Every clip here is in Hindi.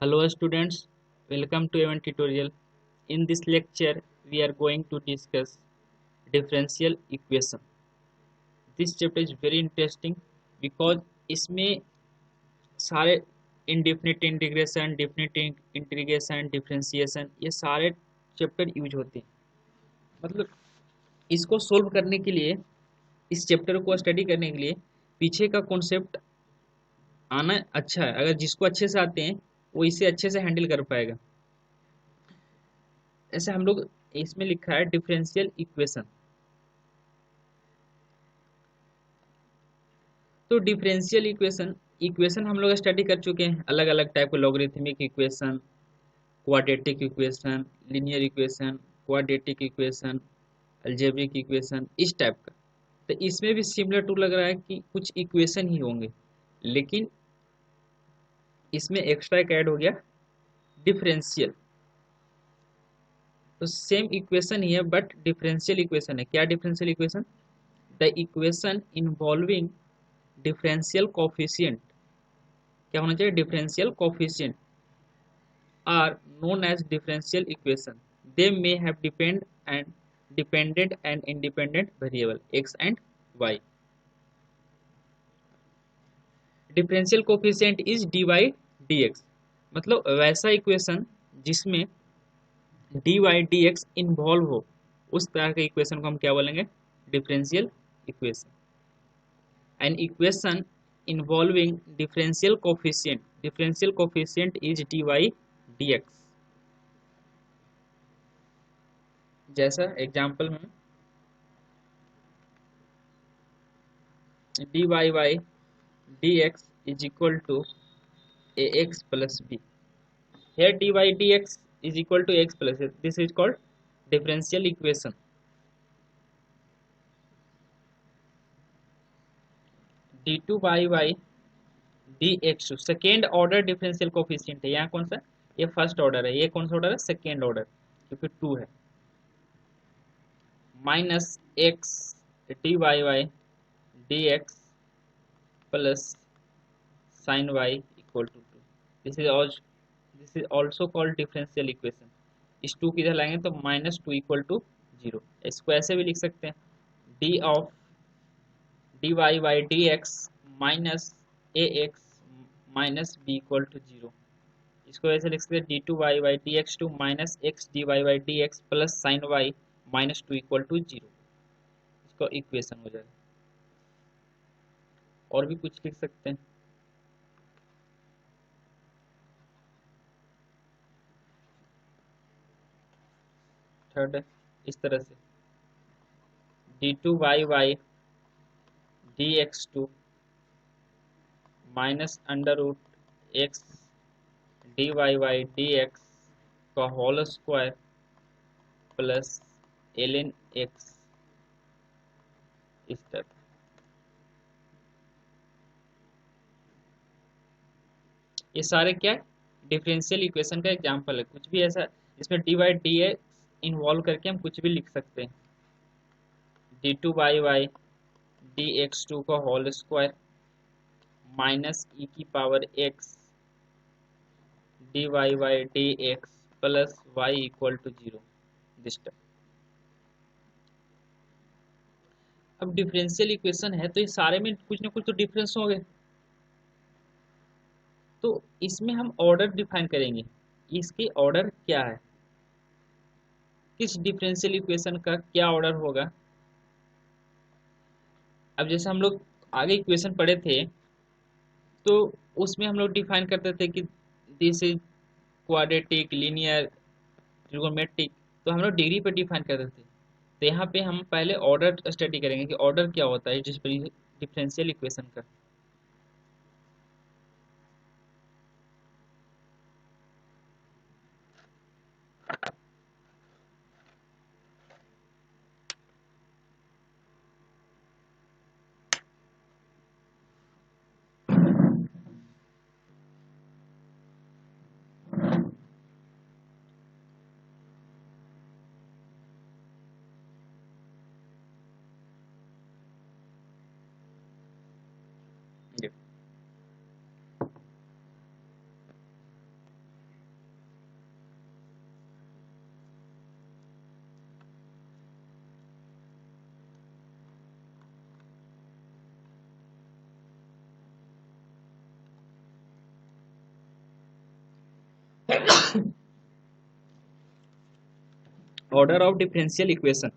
Hello students, welcome to Event tutorial. In this lecture, we are going to discuss differential equation. This chapter is very interesting because इसमें सारे indefinite integration, definite integration, differentiation ये सारे चैप्टर यूज होते हैं। मतलब इसको सोल्व करने के लिए, इस चैप्टर को स्टडी करने के लिए पीछे का कॉन्सेप्ट आना अच्छा है। अगर जिसको अच्छे से आते हैं वो इसे अच्छे से हैंडल कर पाएगा। ऐसे हम लोग इसमें लिखा है डिफरेंशियल इक्वेशन। तो डिफरेंशियल इक्वेशन इक्वेशन हम लोग स्टडी कर चुके हैं, अलग अलग टाइप के logarithmic equation, quadratic equation, linear equation, quadratic equation, algebraic equation, इस टाइप का। तो इसमें भी सिमिलर टू लग रहा है कि कुछ इक्वेशन ही होंगे, लेकिन इसमें एक्स्ट्रा एक ऐड हो गया डिफरेंशियल। तो सेम इक्वेशन ही है बट डिफरेंशियल इक्वेशन है। क्या differential equation? The equation involving differential coefficient, क्या होना चाहिए? Differential coefficient are known as differential equation. They may have dependent and independent variable x and y. Differential coefficient is d Y D x, मतलब वैसा इक्वेशन जिसमें d Y D x involve हो, उस तरह के इक्वेशन को हम क्या बोलेंगे? Differential equation. An equation involving differential coefficient is dy dx। जैसा एग्जांपल में dy by dx is equal to ax plus b। Here dy dx is equal to x plus a. This is called differential equation। d2 by dx second order differential coefficient है। यहाँ कौन सा? ये फर्स्ट ऑर्डर है। ये कौन सा ऑर्डर है? सेकेंड ऑर्डर, क्योंकि 2 है। Minus x D Y Y D x plus sine y equal to 2। This is also called differential equation. इस 2 किधर लाएंगे तो माइनस 2 इक्वल टू 0। इसको ऐसे भी लिख सकते हैं, d of d Y Y D x minus a x minus b equal to 0। इसको ऐसे लिख सकते हैं, d two Y Y D x two minus x D Y Y D x plus sine y minus 2 equal to 0। इसको इक्वेशन हो जाएगा। और भी कुछ लिख सकते हैं। थर्ड है इस तरह से, D two Y Y D x two minus under root X D Y Y D X का whole square plus L N X, इस तरह। ये सारे क्या है? डिफरेंशियल इक्वेशन का एग्जांपल है। कुछ भी ऐसा इसमें d Y D x involve करके हम कुछ भी लिख सकते हैं। D two Y Y D x two का होल स्क्वायर माइनस ई की power x D Y Y D x plus y equal to 0, this term. अब डिफरेंशियल इक्वेशन है तो ये सारे में कुछ ना कुछ तो डिफरेंस हो गए। तो इसमें हम ऑर्डर डिफाइन करेंगे, इसके ऑर्डर क्या है, किस डिफरेंशियल इक्वेशन का क्या ऑर्डर होगा। अब जैसे हम लोग आगे इक्वेशन पढ़े थे तो उसमें हम लोग डिफाइन करते थे कि this is quadratic, linear, trigonometric, तो हम लोग डिग्री पर डिफाइन करते थे। तो यहाँ पे हम पहले ऑर्डर स्टडी करेंगे कि ऑर्डर क्या होता है डिफरेंशियल इक्वेशन का। Order of differential equation,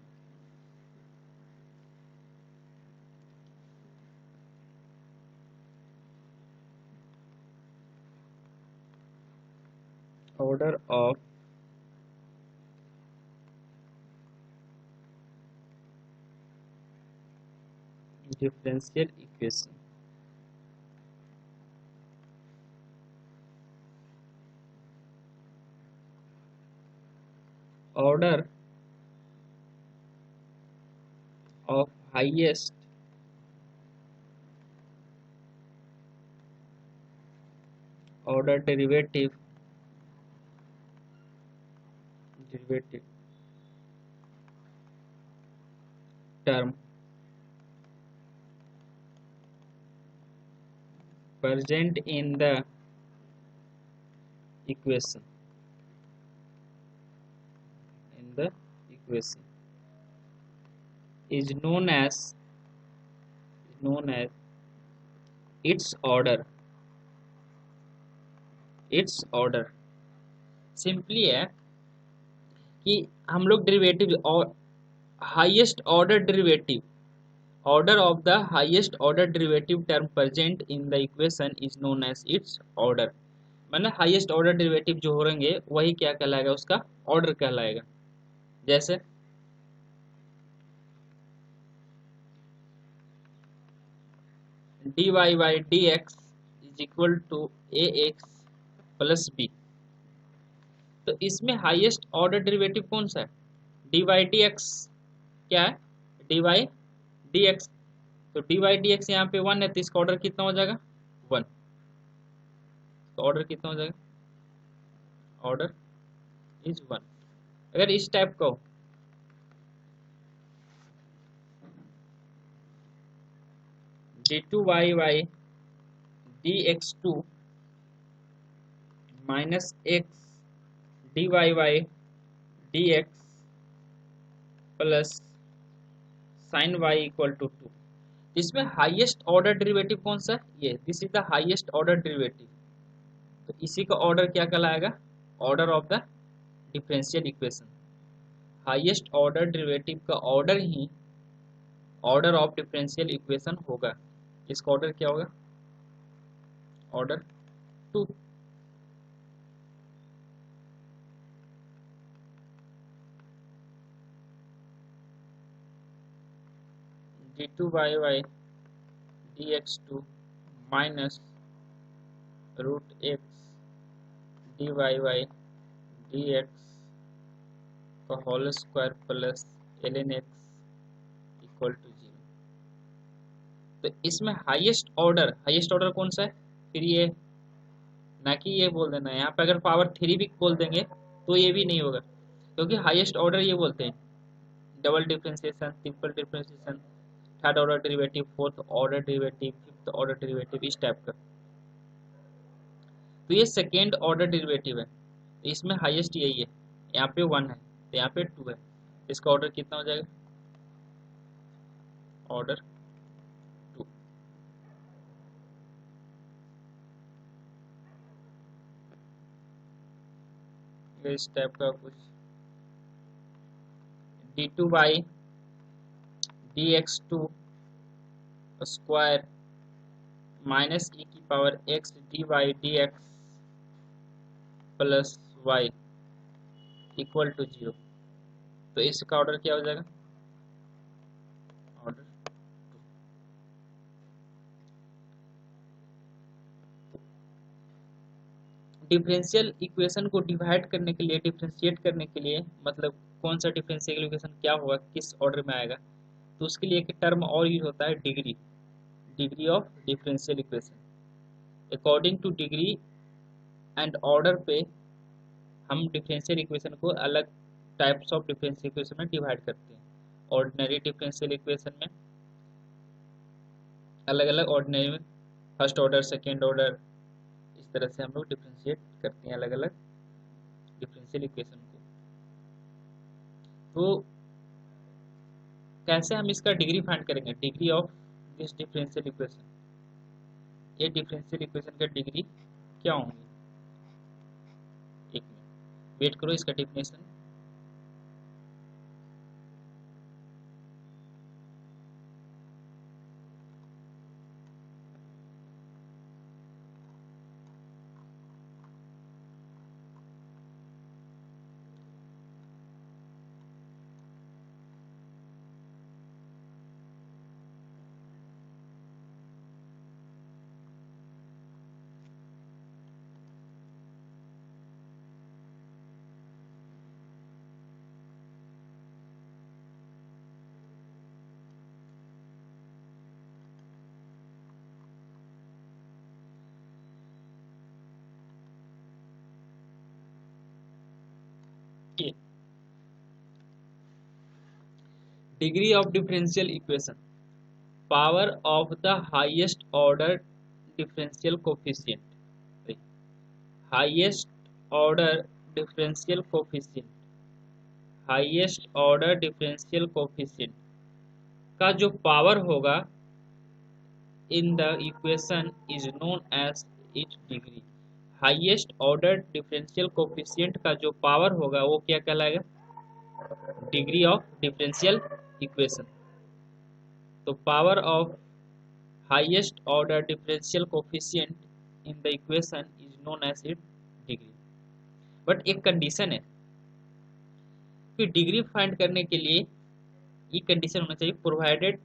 order of differential equation, order of highest order derivative term present in the equation, is known as its order, simply है कि हम लोग डेरिवेटिव और highest order derivative, order of the highest order derivative term present in the equation is known as its order. मतलब हाईएस्ट ऑर्डर डेरिवेटिव जो हो रहेंगे वही क्या कहलाएगा, उसका ऑर्डर कहलाएगा। जैसे dy by dx is equal to ax plus b, तो इसमें हाईएस्ट ऑर्डर डेरिवेटिव कौन सा है, dy dx क्या है, dy dx, तो dy dx यहाँ पे 1 है, तो इसका ऑर्डर कितना हो जाएगा 1, तो ऑर्डर कितना हो जाएगा, ऑर्डर इज 1। अगर इस टाइप का हो d2y dx2 minus x dy dx plus sine y equal to 2, इसमें हाईएस्ट ऑर्डर डेरिवेटिव कौन सा है, ये this is the highest order derivative, तो इसी का ऑर्डर क्या कहलाएगा, order of the differential equation. Highest order derivative का ऑर्डर ही ऑर्डर ऑफ डिफरेंशियल इक्वेशन होगा, इसका ऑर्डर क्या होगा, order 2। d2y dx2 minus root x dy dx का whole square plus ln x equal to 0। तो इसमें हाईएस्ट ऑर्डर कौन सा है, फिर ये ना कि ये बोल देना, यहाँ पे अगर पावर 3 भी बोल देंगे तो ये भी नहीं होगा, क्योंकि हाईएस्ट ऑर्डर ये बोलते हैं double differentiation, triple differentiation, third order derivative, fourth order derivative, fifth order derivative, इस टाइप का। तो ये सेकेंड ऑर्डर डेरिवेटिव है, इसमें हाईएस्ट यही है, यहाँ पे 1 है तो यहाँ पे 2 है, इसका ऑर्डर कितना हो जाएगा, ऑर्डर 2। इस टाइप का कुछ d2 dx2 square minus e की power x dy dx plus y equal to 0, तो इसका ऑर्डर क्या हो जाएगा, ऑर्डर 2। डिफरेंशियल इक्वेशन को डिवाइड करने के लिए, डिफरेंशिएट करने के लिए, मतलब कौन सा डिफरेंशियल इक्वेशन क्या होगा, किस ऑर्डर में आएगा, तो उसके लिए एक टर्म और यूज होता है degree of differential equation. According two degree and order पे हम डिफरेंशियल इक्वेशन को अलग टाइप्स ऑफ डिफरेंशियल इक्वेशन में डिवाइड करते हैं। ऑर्डिनरी डिफरेंशियल इक्वेशन में अलग अलग, ऑर्डिनरी में फर्स्ट ऑर्डर, सेकेंड ऑर्डर, इस तरह से हम लोग डिफरेंशिएट करते हैं अलग अलग डिफरेंशियल इक्वेशन को। तो कैसे हम इसका डिग्री फाइंड करेंगे, degree of this differential equation, ये डिफरेंशियल इक्वेशन का डिग्री क्या होंगे, वेट करो इसका definition. Degree of differential equation, power of the highest order differential coefficient, highest order differential coefficient, highest order differential coefficient का जो पावर होगा in the equation is known as its degree. Highest order differential coefficient का जो पावर होगा वो क्या कहलाएगा? Degree of differential equation. तो power of highest order differential coefficient in the equation is known as it degree. But एक कंडीशन है कि डिग्री फाइंड करने के लिए ये कंडीशन होना चाहिए, provided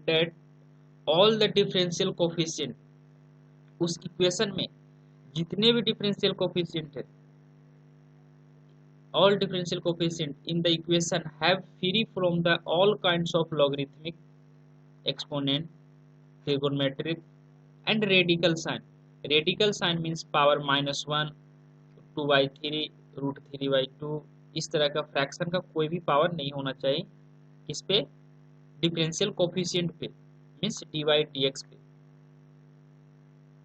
that all the differential coefficient, उस इक्वेशन में जितने भी डिफरेंशियल कोफिशिएंट है, all differential coefficient in the equation have free from the all kinds of logarithmic, exponent, trigonometric and radical sign. Radical sign means power -1, 2/3, √3/2, इस तरह का फ्रैक्शन का कोई भी पावर नहीं होना चाहिए इस पे, डिफरेंशियल कोफिशिएंट पे, मीन्स dy/dx पे।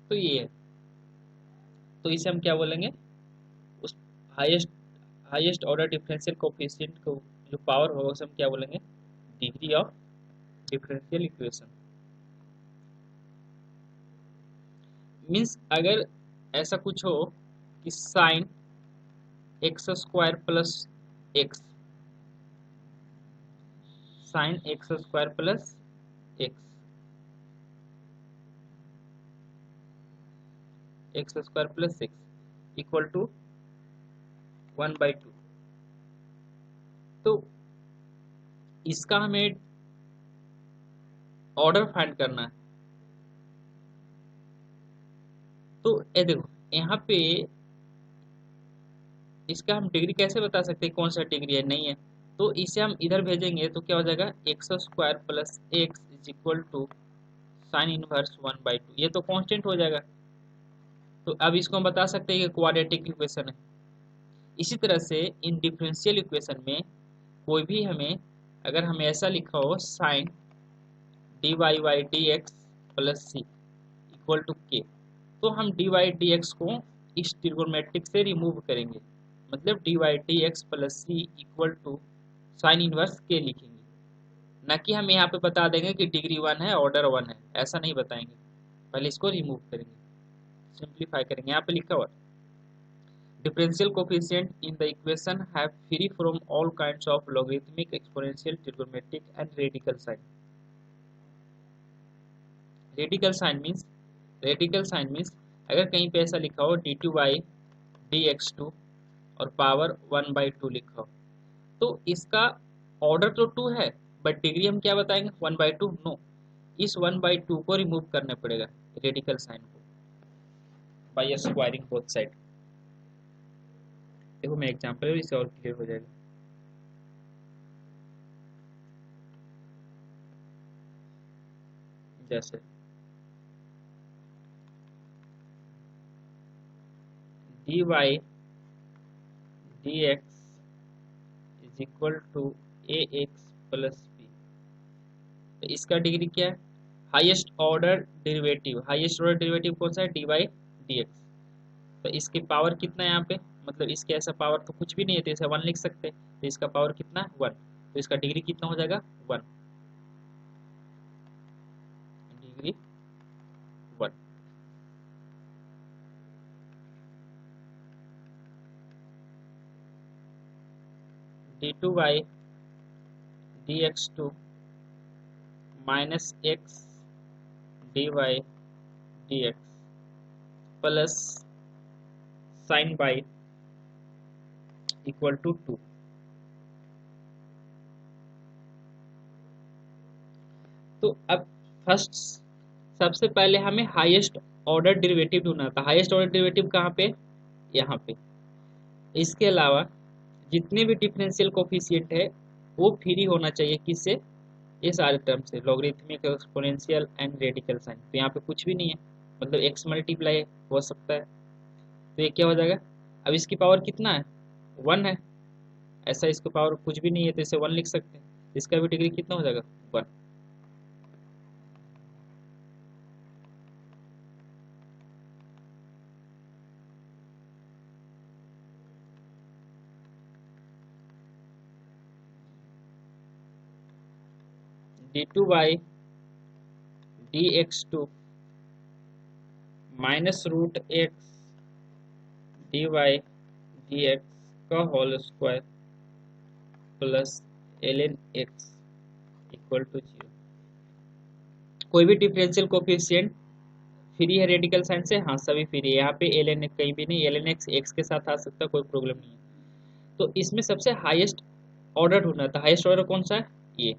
तो ये है, तो इसे हम क्या बोलेंगे? उस हाईएस्ट ऑर्डर डिफरेंशियल कोफिशिएंट को जो पावर होगा उसे हम क्या बोलेंगे? Degree of differential equation. Means अगर ऐसा कुछ हो कि sine x square plus x, sine x square plus x, x square plus x equal to 1/2, तो इसका हमें ऑर्डर फाइंड करना है। तो ये देखो यहाँ पे इसका हम डिग्री कैसे बता सकते हैं, कौन सा डिग्री है नहीं है? तो इसे हम इधर भेजेंगे तो क्या हो जाएगा? X square plus x is equal to sine inverse 1/2, ये तो कांस्टेंट हो जाएगा। तो अब इसको हम बता सकते हैं कि क्वाड्रेटिक इक्वेशन है। इसी तरह से इन डिफरेंशियल इक्वेशन में कोई भी हमें, अगर हमें ऐसा लिखा हो sine dy/dx plus C equal to K, तो हम dy/dx को इस ट्रिगोनोमेट्रिक से रिमूव करेंगे, मतलब dy/dx plus C equal to sine inverse K लिखेंगे, ना कि हम यहाँ पे बता देंगे कि डिग्री 1 है, ऑर्डर 1 है, ऐसा नहीं बताएंगे। पहले इसको रिमूव करेंगे, सिंप्लीफाई करेंगे। यहाँ पे लिखा हुआ differential coefficient in the equation have free from all kinds of logarithmic, exponential, trigonometric and radical sign. Radical sign means अगर कहीं पे ऐसा लिखा हो d2/dx2 और पावर 1/2 लिखा हो, तो इसका ऑर्डर तो 2 है, बट डिग्री हम क्या बताएंगे? 1/2 नो, इस 1/2 को रिमूव करना पड़ेगा रेडिकल साइन को बाय स्क्वायरिंग बोथ साइड। देखो मैं एग्जांपल है, इससे और क्लियर हो जाएगा। जैसे dy/dx is equal to ax plus b, तो इसका डिग्री क्या है? Highest order derivative, highest order derivative कौन सा है? dy/dx। तो इसकी पावर कितना है यहाँ पे? मतलब इसके ऐसा पावर तो कुछ भी नहीं है, तो इसे 1 लिख सकते हैं, तो इसका पावर कितना है? 1, तो इसका डिग्री कितना हो जाएगा? 1, degree 1। d2 dx2 minus x dy dx plus sine by equal to 2। तो अब फर्स्ट सबसे पहले हमें हाईएस्ट ऑर्डर डेरिवेटिव ढूंढना था। हाईएस्ट ऑर्डर डेरिवेटिव कहाँ पे? यहाँ पे। इसके अलावा जितने भी डिफरेंशियल कोफिशिएंट है वो फ्री होना चाहिए किससे? ये सारे टर्म से, logarithmic, exponential and radical sign. तो यहाँ पे कुछ भी नहीं है, मतलब x मल्टीप्लाई हो सकता है, तो ये क्या हो जाएगा? अब इसकी पावर कितना है? 1 है। ऐसा इसकी पावर कुछ भी नहीं है तो इसे 1 लिख सकते हैं। इसका भी डिग्री कितना हो जाएगा? 1। d2 dx2 minus root x dy dx का whole square plus ln x equal to 0। कोई भी डिफरेंशियल कोफिशिएंट फ्री है रेडिकल साइन से? हाँ, सभी फ्री है। यहाँ पे ln कहीं भी नहीं, ln x x के साथ आ सकता है, कोई प्रॉब्लम नहीं है। तो इसमें सबसे हाईएस्ट ऑर्डर ढूंढना था। हाईएस्ट ऑर्डर कौन सा है? ये।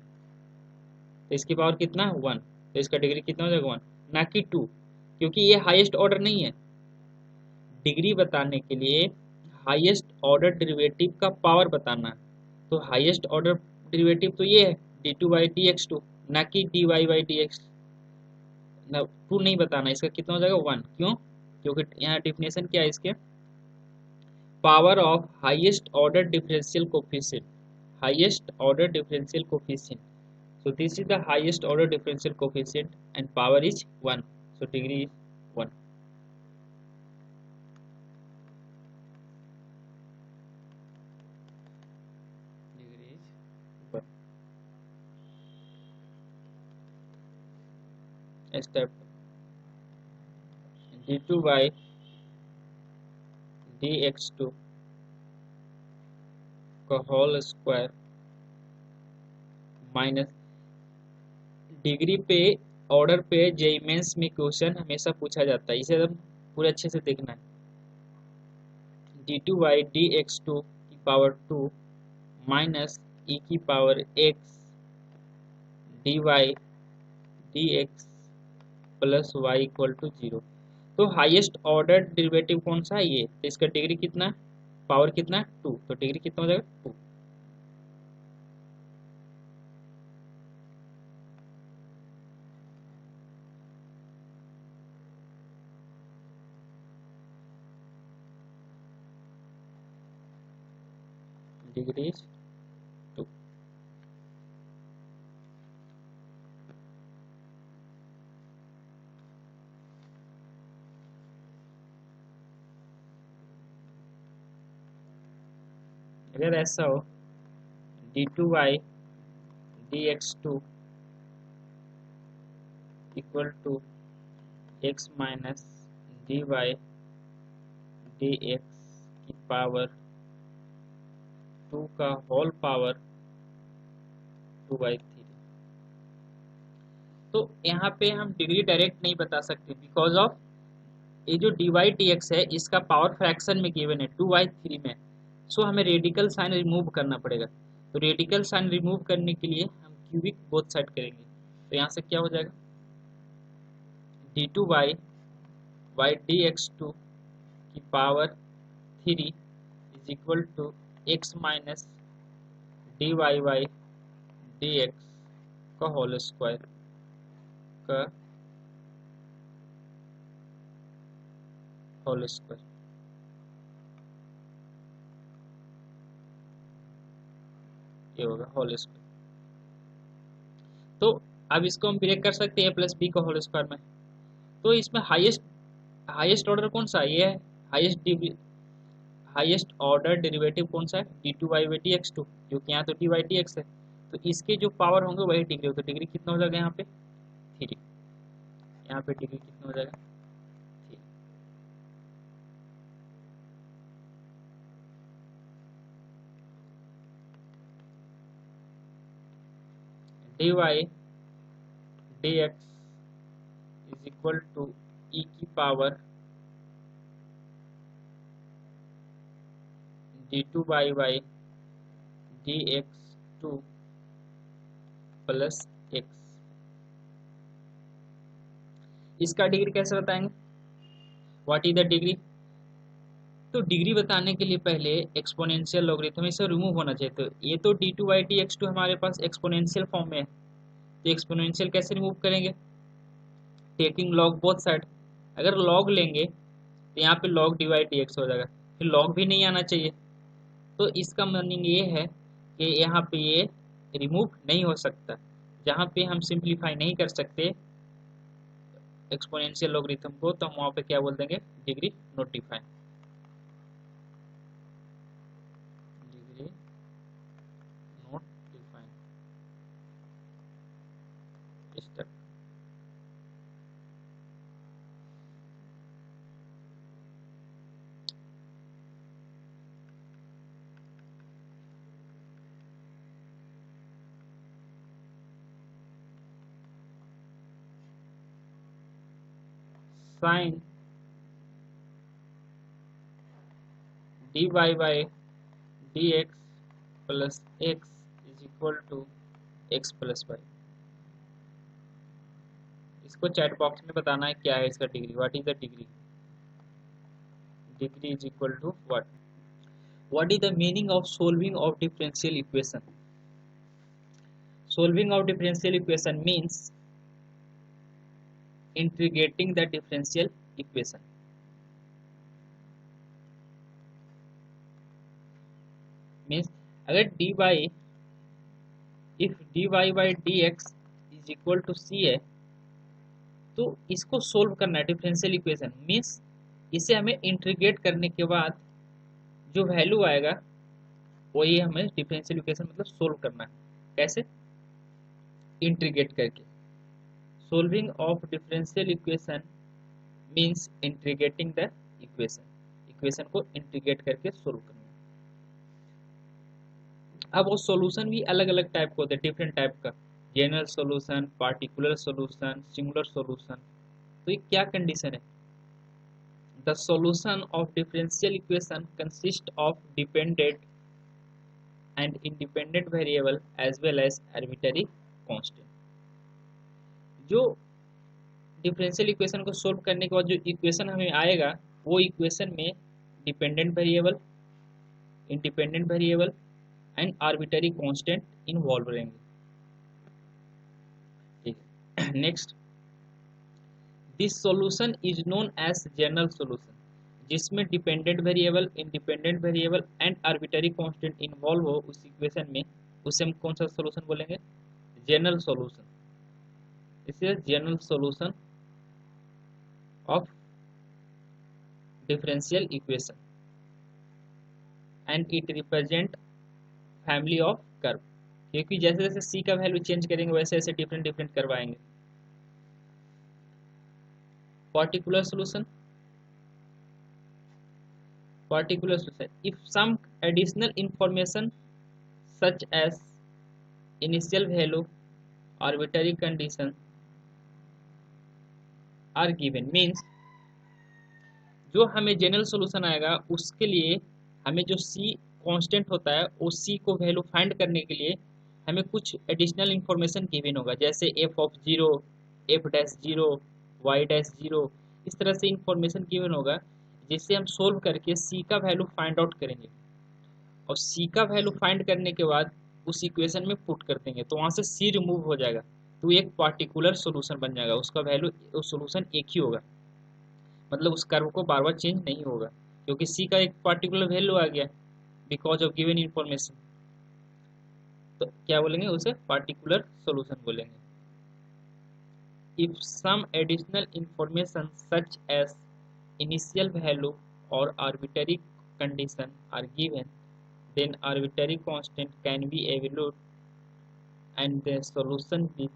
तो इसकी पावर कितना है? 1। तो इसका डिग्री कितना हो जाएगा? 1, ना कि 2, क्योंकि ये हाईएस्ट ऑर्डर नहीं है। डिग्री बताने के लिए हाईएस्ट ऑर्डर डेरिवेटिव का पावर बताना है। तो हाईएस्ट ऑर्डर डेरिवेटिव तो ये है d2 dx2, ना कि dy dx। ना 2 नहीं बताना, इसका कितना हो जाएगा? 1। क्यों? क्योंकि यहाँ डिफिनेशन क्या है इसके? Power of highest order differential coefficient. Highest order differential coefficient, so this is the highest order differential coefficient and power is 1, so degree is 1। degree is 1। step d2 dx2 का होल स्क्वायर माइनस डिग्री पे, ऑर्डर पे जेईई मेंस में क्वेश्चन हमेशा पूछा जाता है, इसे एकदम पूरे अच्छे से देखना है। d2 dx2 की पावर 2 माइनस e की power x dy dx plus y equal to 0। तो हाईएस्ट ऑर्डर डेरिवेटिव कौन सा है? ये। तो इसका डिग्री कितना है? पावर कितना है? 2। तो डिग्री कितना हो जाएगा? 2। डिग्री 2। अगर ऐसा हो d2 dx2 equal to x minus dy dx की पावर 2 का होल पावर 2/3। तो यहाँ पे हम डिग्री डायरेक्ट नहीं बता सकते बिकॉज ऑफ ये जो dy dx है इसका पावर फ्रैक्शन में गिवन है 2/3 में। सो हमें रेडिकल साइन रिमूव करना पड़ेगा। तो रेडिकल साइन रिमूव करने के लिए हम क्यूबिक बोथ साइड करेंगे। तो यहाँ से क्या हो जाएगा? d2 dx2 की power 3 is equal to x minus dy dx का होल स्क्वायर का होल स्क्वायर। ये होगा होल स्क्वायर। तो अब इसको हम ब्रेक कर सकते हैं a प्लस बी का होल स्क्वायर में। तो इसमें हाईएस्ट ऑर्डर कौन सा है? ये है हाईएस्ट ऑर्डर डेरिवेटिव कौन सा है? d2 dx2, क्योंकि यहाँ तो dy dx है। तो इसके जो पावर होंगे वही डिग्री होगा। डिग्री कितना हो जाएगा यहाँ पे? 3। यहाँ पे डिग्री कितना हो जाएगा? 3। dy dx is equal to e की power d2 by y dx2 plus x। इसका डिग्री कैसे बताएंगे? What is the degree? तो डिग्री बताने के लिए पहले एक्सपोनेंशियल लॉगरिथम इसे रिमूव होना चाहिए। तो ये तो d2 by dx2 हमारे पास एक्सपोनेंशियल फॉर्म में है, तो एक्सपोनेंशियल कैसे रिमूव करेंगे? Taking log both side. अगर लॉग लेंगे तो यहाँ पे लॉग dy dx हो जाएगा, फिर लॉग भी नहीं आना चाहिए। तो इसका मीनिंग ये है कि यहाँ पे ये रिमूव नहीं हो सकता। जहाँ पे हम सिंप्लीफाई नहीं कर सकते एक्सपोनेंशियल लॉगरिथम को, तो हम वहाँ पे क्या बोल देंगे? Degree notify. Degree notify step. Sine dy by dx plus x is equal to x plus y. इसको चैट बॉक्स में बताना है क्या है इसका डिग्री। What is the degree? Degree is equal to what? What is the meaning of solving of differential equation? Solving of differential equation means integrating the differential equation. Means अगर dy if dy by dx is equal to c है, तो इसको सोल्व करना है डिफरेंशियल इक्वेशन। मीन्स इसे हमें इंटीग्रेट करने के बाद जो वैल्यू आएगा वही हमें डिफरेंशियल इक्वेशन मतलब सोल्व करना है। कैसे? इंटीग्रेट करके। Solving of differential equation means integrating the equation. Equation को इंटीग्रेट करके सोल्व करना। अब वो सॉल्यूशन भी अलग अलग टाइप के होते हैं, डिफरेंट टाइप का। General solution, particular solution, singular solution. तो ये क्या कंडीशन है? The solution of differential equation consist of dependent and independent variable as well as arbitrary constant. जो डिफरेंशियल इक्वेशन को सोल्व करने के बाद जो इक्वेशन हमें आएगा, वो इक्वेशन में dependent variable, independent variable and arbitrary constant involve रहेंगे। ठीक है। Next, this solution is known as general solution, जिसमें dependent variable, independent variable and arbitrary constant involve हो उस इक्वेशन में, उसे हम कौन सा सॉल्यूशन बोलेंगे? General solution. इसे general solution of differential equation and it represent family of curve. क्योंकि जैसे जैसे सी का वैल्यू चेंज करेंगे वैसे वैसे डिफरेंट डिफरेंट कर्व आएंगे। particular solution, particular solution if some additional information such as initial value, arbitrary condition are given, means जो हमें जनरल सॉल्यूशन आएगा उसके लिए हमें जो सी कांस्टेंट होता है उस सी को वैल्यू फाइंड करने के लिए हमें कुछ एडिशनल इंफॉर्मेशन गिवन होगा, जैसे F of zero, F dash zero, Y dash zero. इस तरह से इंफॉर्मेशन गिवन होगा जिससे हम सोल्व करके सी का वैल्यू फाइंड आउट करेंगे, और सी का वैल्यू फाइंड करने के बाद उस इक्वेशन में पुट कर देंगे, तो वहाँ से सी रिमूव हो जाएगा, तो एक पार्टिकुलर सोल्यूशन बन जाएगा। उसका वैल्यू, उस सोल्यूशन एक ही होगा, मतलब उस कर्व को बार बार चेंज नहीं होगा, क्योंकि सी का एक पार्टिकुलर वैल्यू आ गया बिकॉज ऑफ गिवन इंफॉर्मेशन। तो क्या बोलेंगे? उसे पार्टिकुलर सोल्यूशन बोलेंगे। If some additional information such as initial value और arbitrary condition are given, then arbitrary constant can be evaluated and the solution with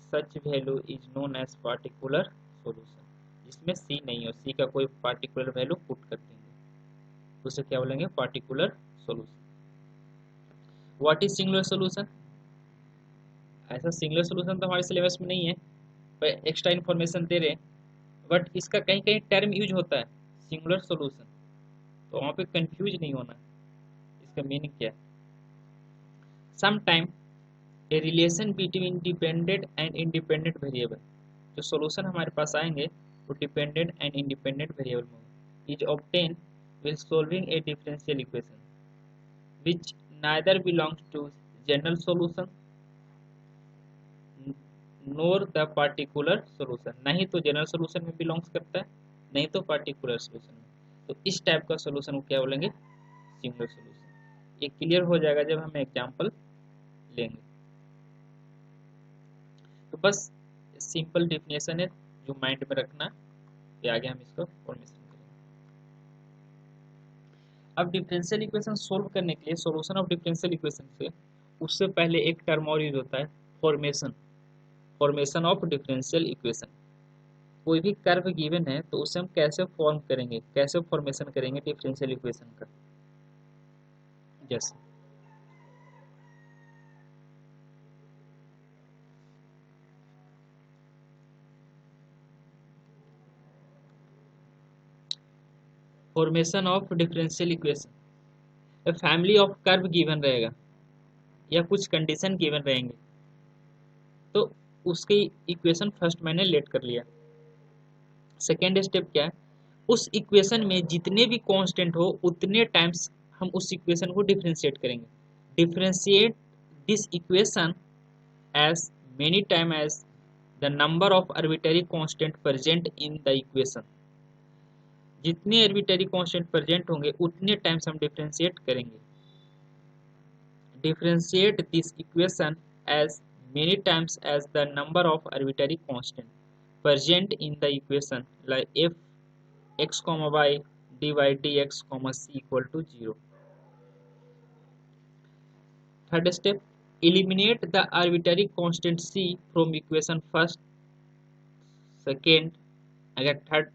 such value is known as particular solution। जिसमें c नहीं हो, c का कोई particular value पुट कर देंगे, उसे क्या बोलेंगे? particular solution। what is singular solution? ऐसा सिंगुलर सोल्यूशन तो हमारे सिलेबस में नहीं है, पर एक्स्ट्रा इन्फॉर्मेशन दे रहे हैं। बट इसका कहीं कहीं टर्म यूज होता है सिंगुलर सोल्यूशन, तो वहाँ पे कंफ्यूज नहीं होना है इसका मीनिंग क्या है। Some time a relation between dependent and independent variable, जो सॉल्यूशन हमारे पास आएंगे वो डिपेंडेंट एंड इंडिपेंडेंट वेरिएबल में होंगे, is obtain while solving a differential equation which neither belongs to general solution nor the particular solution, नहीं तो जनरल सॉल्यूशन में बिलोंग्स करता है, नहीं तो पार्टिकुलर सॉल्यूशन में। तो इस टाइप का सॉल्यूशन को क्या बोलेंगे, सिंगुलर सॉल्यूशन। ये क्लियर हो जाएगा जब हम एग्जांपल लेंगे। तो बस सिंपल डेफिनेशन है जो माइंड में रखना है, फिर आगे हम इसको फॉर्मेशन करेंगे। अब डिफरेंशियल इक्वेशन सोल्व करने के लिए सॉल्यूशन ऑफ डिफरेंशियल इक्वेशन से उससे पहले एक टर्म और यूज होता है, formation. Formation of differential equation, कोई भी कर्व गिवन है तो उसे हम कैसे फॉर्म करेंगे, कैसे फॉर्मेशन करेंगे डिफरेंशियल इक्वेशन का। जैसे formation of differential equation, family of curve given रहेगा या कुछ कंडीशन गिवन रहेंगे, तो उसकी इक्वेशन फर्स्ट मैंने लेट कर लिया। सेकेंड स्टेप क्या है, उस इक्वेशन में जितने भी कांस्टेंट हो उतने टाइम्स हम उस इक्वेशन को डिफरेंशिएट करेंगे। Differentiate this equation as many time as the number of arbitrary constant present in the equation, जितने arbitrary constant present होंगे उतने टाइम्स हम डिफरेंशिएट करेंगे। differentiate this equation as many times as the number of arbitrary constant present in the equation, like f x comma y dy dx comma c equal to 0. Third step, eliminate the arbitrary constant c from equation first, second, अगर थर्ड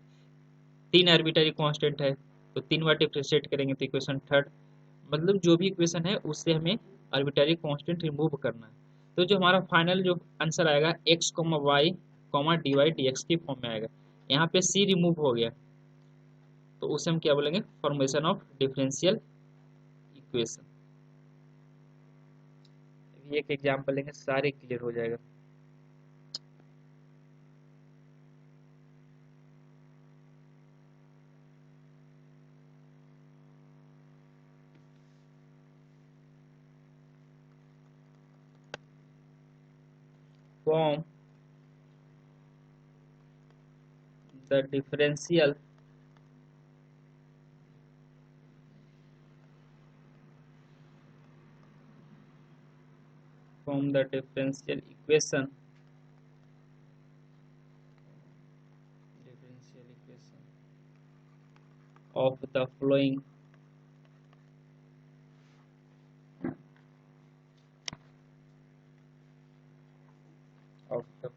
तीन आर्बिट्ररी कांस्टेंट है तो तीन बार डिफरेंशिएट करेंगे तो इक्वेशन थर्ड, मतलब जो भी इक्वेशन है उससे हमें आर्बिट्ररी कांस्टेंट रिमूव करना है। तो जो हमारा फाइनल जो आंसर आएगा x comma Y comma D Y D X की फॉर्म में आएगा। यहाँ पे c रिमूव हो गया तो उसे हम क्या बोलेंगे, फॉर्मेशन ऑफ डिफरेंशियल इक्वेशन। एक एग्जाम्पल लेंगे सारे क्लियर हो जाएगा। Form the differential from the differential equation of the following of the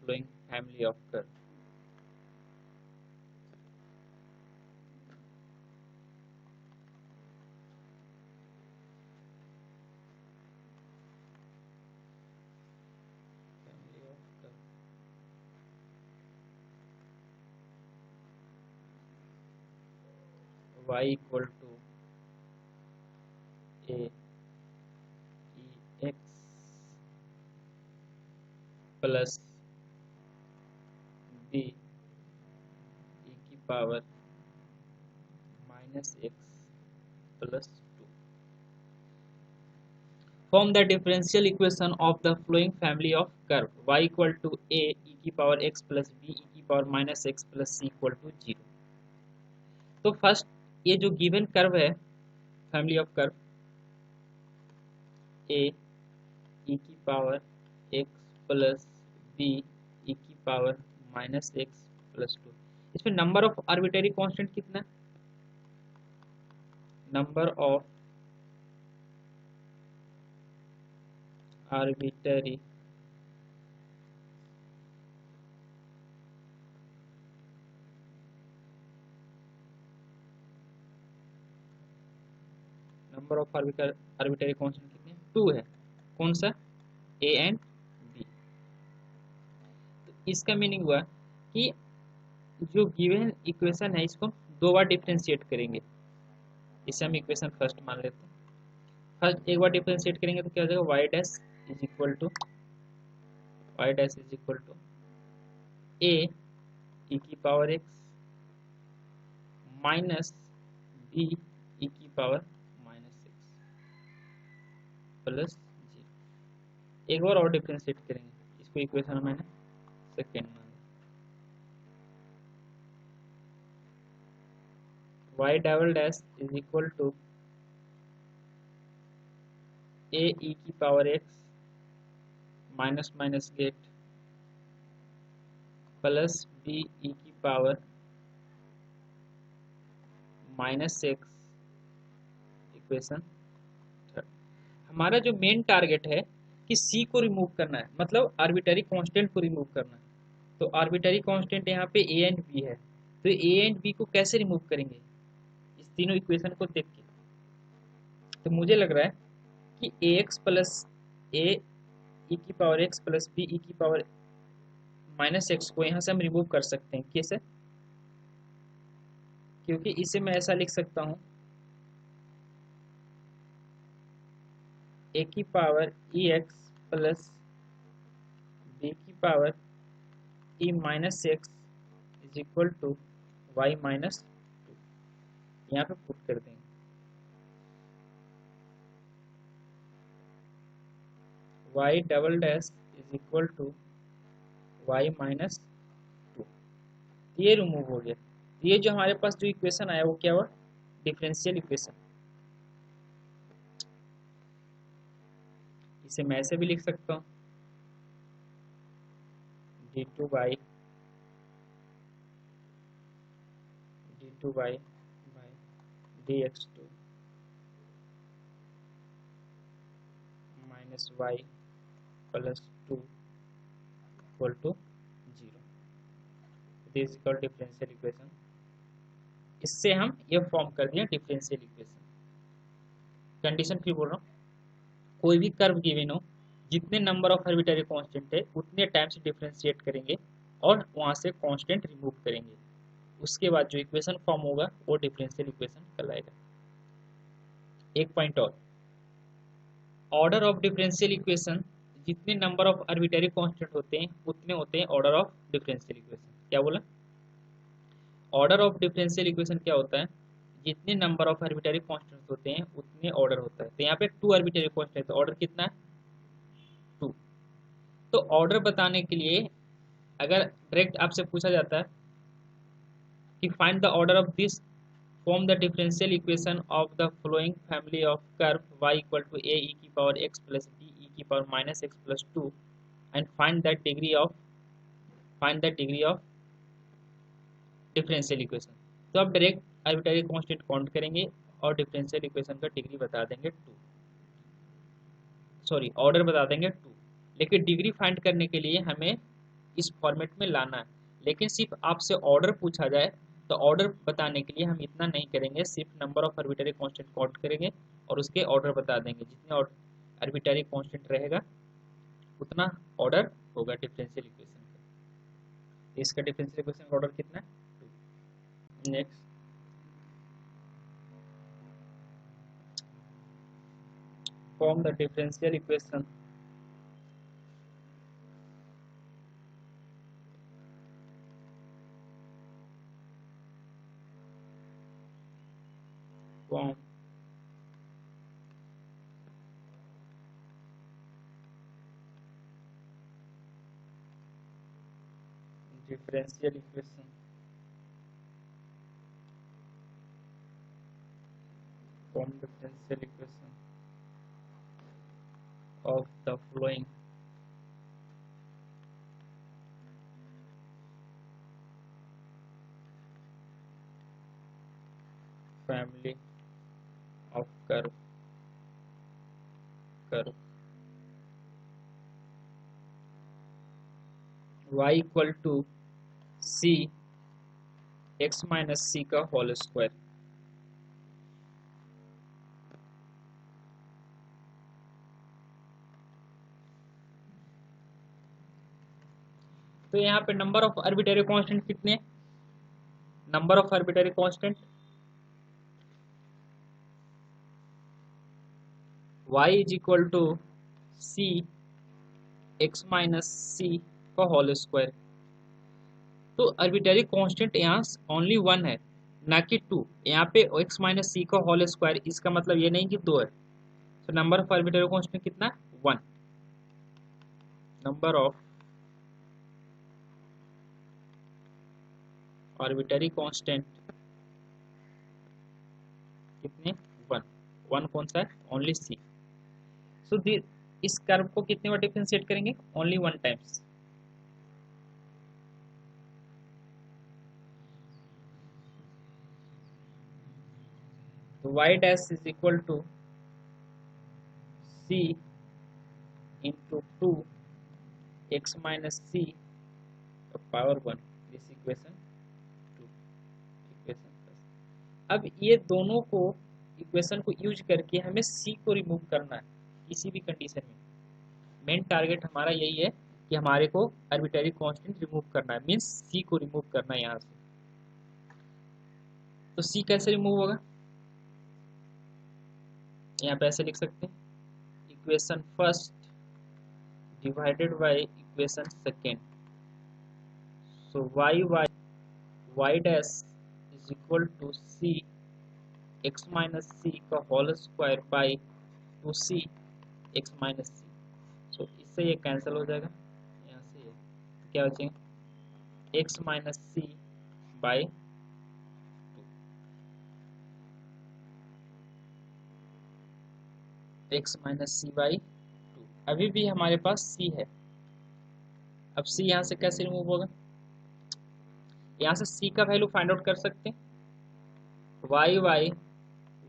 following family of curve. Family of curve. Y equal to a e x plus b e की power minus x plus 2. Form the differential equation of the following family of curve, y equal to a e की power x plus b e की power minus x plus c equal to 0. तो फर्स्ट ये जो गिवन कर्व है family of curve a e की power x plus b e की पावर माइनस x प्लस 2, इसमें नंबर ऑफ आर्बिट्ररी कांस्टेंट कितना, number of arbitrary number of arbitrary constant कितने, 2 है। कौन सा, ए एंड बी। तो इसका मीनिंग हुआ कि जो गिवन इक्वेशन है इसको हम 2 बार डिफरेंशिएट करेंगे। इसे हम इक्वेशन फर्स्ट मान लेते हैं। फर्स्ट एक बार डिफरेंशिएट करेंगे तो क्या हो जाएगा, Y dash is equal to A E की power X minus B E की power minus X plus G. एक बार और डिफरेंशिएट करेंगे, इसको इक्वेशन मैंने सेकेंड मान y double dash is equal to A E की power X minus minus get plus B E की power minus X equation third. हमारा जो मेन टारगेट है कि सी को रिमूव करना है, मतलब आर्बिटरी कांस्टेंट को रिमूव करना है। तो आर्बिटरी कांस्टेंट यहाँ पे ए एंड बी है, तो ए एंड बी को कैसे रिमूव करेंगे, इस तीनों इक्वेशन को देख के। तो मुझे लग रहा है कि ए एक्स प्लस ए ई की power X plus B E की पावर माइनस एक्स को यहाँ से हम रिमूव कर सकते हैं। कैसे, क्योंकि इसे मैं ऐसा लिख सकता हूँ ए की power E X plus B की power E minus X is equal to Y minus two. यहाँ पे पुट कर देंगे Y double dash is equal to Y minus two. ये रिमूव हो गया। ये जो हमारे पास जो इक्वेशन आया वो क्या हुआ, डिफरेंशियल इक्वेशन। इसे मैं ऐसे भी लिख सकता हूँ D two by D x two minus Y plus two equal to zero. This is called differential equation. इससे हम ये फॉर्म कर दिया डिफरेंशियल इक्वेशन। कंडीशन क्यों बोल रहा हूँ, कोई भी कर्व गिवन हो, जितने नंबर ऑफ आर्बिट्ररी कांस्टेंट है उतने टाइम्स डिफरेंशिएट करेंगे और वहां से कांस्टेंट रिमूव करेंगे। उसके बाद जो इक्वेशन फॉर्म होगा वो डिफरेंशियल इक्वेशन कहलाएगा। एक पॉइंट और, ऑर्डर ऑफ डिफरेंशियल इक्वेशन, जितने नंबर ऑफ आर्बिट्ररी कांस्टेंट होते हैं उतने होते हैं ऑर्डर ऑफ डिफरेंशियल इक्वेशन। क्या बोला, ऑर्डर ऑफ डिफरेंशियल इक्वेशन क्या होता है, जितने नंबर ऑफ आर्बिट्ररी कांस्टेंट्स होते हैं उतने ऑर्डर होता है। तो यहाँ पे 2 आर्बिट्ररी कांस्टेंट, तो ऑर्डर कितना है, 2। तो ऑर्डर बताने के लिए अगर डायरेक्ट आपसे पूछा जाता है कि find the order of this, form the differential equation of the following family of curve y equal to a e की power x plus b e की power minus x plus 2 and find the degree of differential equation। तो आप डायरेक्ट आर्बिट्ररी कांस्टेंट काउंट करेंगे और डिफरेंशियल इक्वेशन का डिग्री बता देंगे 2, सॉरी ऑर्डर बता देंगे 2। लेकिन डिग्री फाइंड करने के लिए हमें इस फॉर्मेट में लाना है। लेकिन सिर्फ आपसे ऑर्डर पूछा जाए तो ऑर्डर बताने के लिए हम इतना नहीं करेंगे, सिर्फ number of arbitrary constant count करेंगे और उसके ऑर्डर बता देंगे। जितने आर्बिट्ररी कांस्टेंट रहेगा उतना ऑर्डर होगा डिफरेंशियल इक्वेशन का। इसका डिफरेंशियल इक्वेशन का ऑर्डर कितना है, 2। Next, form the differential equation form differential equation of the following family of curve y equal to c x minus c का होल स्क्वायर। तो यहाँ पे नंबर ऑफ आर्बिट्ररी कांस्टेंट कितने, number of arbitrary constant y is equal to C X minus C का होल स्क्वायर। तो आर्बिट्ररी कांस्टेंट यहाँ ओनली वन है, ना कि टू। यहाँ पे x माइनस सी का होल स्क्वायर, इसका मतलब ये नहीं कि दो है। तो नंबर ऑफ आर्बिट्ररी कांस्टेंट कितना, one. Number of arbitrary constant कितने, वन। वन कौन सा है, ओनली सी। सो इस कर्व को कितने बार डिफरेंशिएट करेंगे, ओनली वन टाइम्स। तो y dash is equal to c into two X minus C power one, this equation two, equation. अब ये दोनों को, इक्वेशन को यूज करके हमें c को रिमूव करना है किसी भी कंडीशन में। मेन टारगेट हमारा यही है कि हमारे को आर्बिट्ररी कांस्टेंट रिमूव करना है, मींस c को रिमूव करना है यहाँ से। तो c कैसे रिमूव होगा, यहाँ पे ऐसे लिख सकते हैं, equation first divided by equation second. So y dash is equal to c X minus C का whole square by two C X minus C. So इससे ये कैंसिल हो जाएगा, यहाँ से ये तो क्या बचेगा, X minus C by X minus C by two. अभी भी हमारे पास c है। अब c यहाँ से कैसे रिमूव होगा, यहाँ से c का वैल्यू फाइंड आउट कर सकते हैं,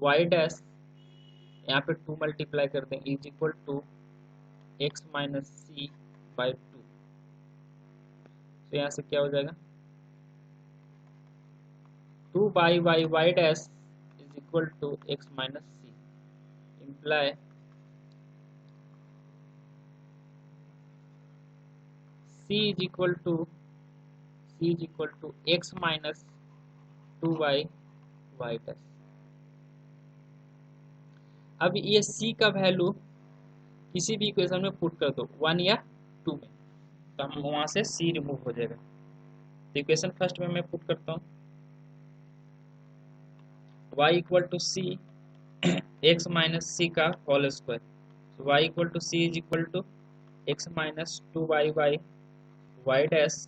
y डैश यहाँ पे टू मल्टीप्लाई कर दें is equal to X minus C by two. तो यहाँ से क्या हो जाएगा, two by Y dash is equal to X minus C, imply c is equal to X minus two by Y dash. अब ये c का वैल्यू किसी भी इक्वेशन में पुट कर दो, वन या टू में, तो हम वहां से c रिमूव हो जाएगा। तो इक्वेशन फर्स्ट में मैं पुट करता हूँ, y equal to C X minus C का होल स्क्वायर। तो y equal to C is equal to X minus two Y by Y dash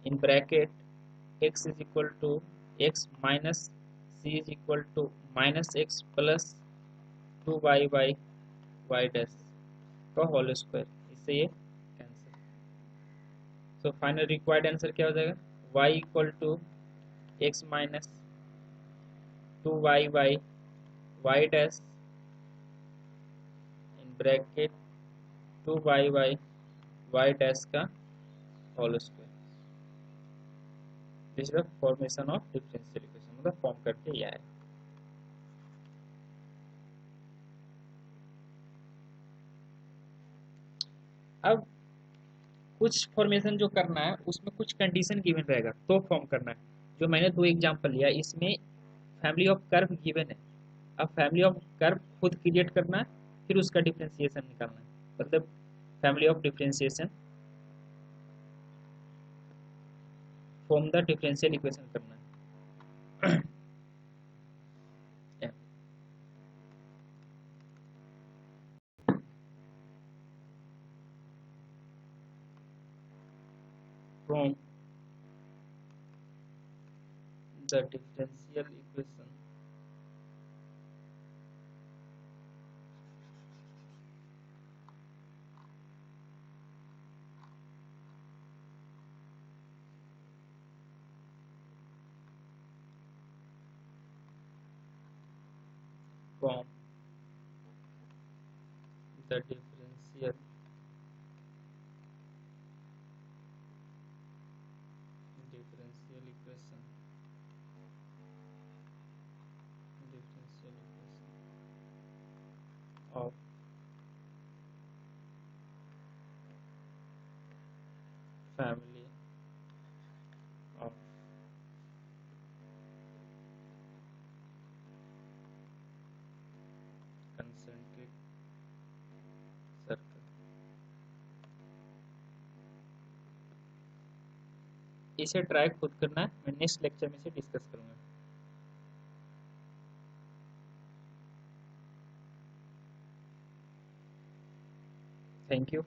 in bracket x is equal to X minus C is equal to minus X plus two Y by Y dash का होल स्क्वायर। इससे ये cancel. So final required answer क्या हो जाएगा, y equal to X minus two Y by Y dash in bracket two Y by Y dash का whole square. This is the formation of differential equation, मतलब फॉर्म करके ये आए। अब कुछ फॉर्मेशन जो करना है उसमें कुछ कंडीशन गिवन रहेगा तो फॉर्म करना है। जो मैंने दो एग्जांपल लिया, इसमें फैमिली ऑफ कर्व गिवन है। अब फैमिली ऑफ कर्व खुद क्रिएट करना है, फिर उसका डिफरेंशिएशन निकालना है, मतलब family of differentiation from the differential equation करना है। From the differential equation from the differential equation of family of concentric circle। इसे ट्राई खुद करना है, मैं नेक्स्ट लेक्चर में इसे डिस्कस करूंगा। Thank you.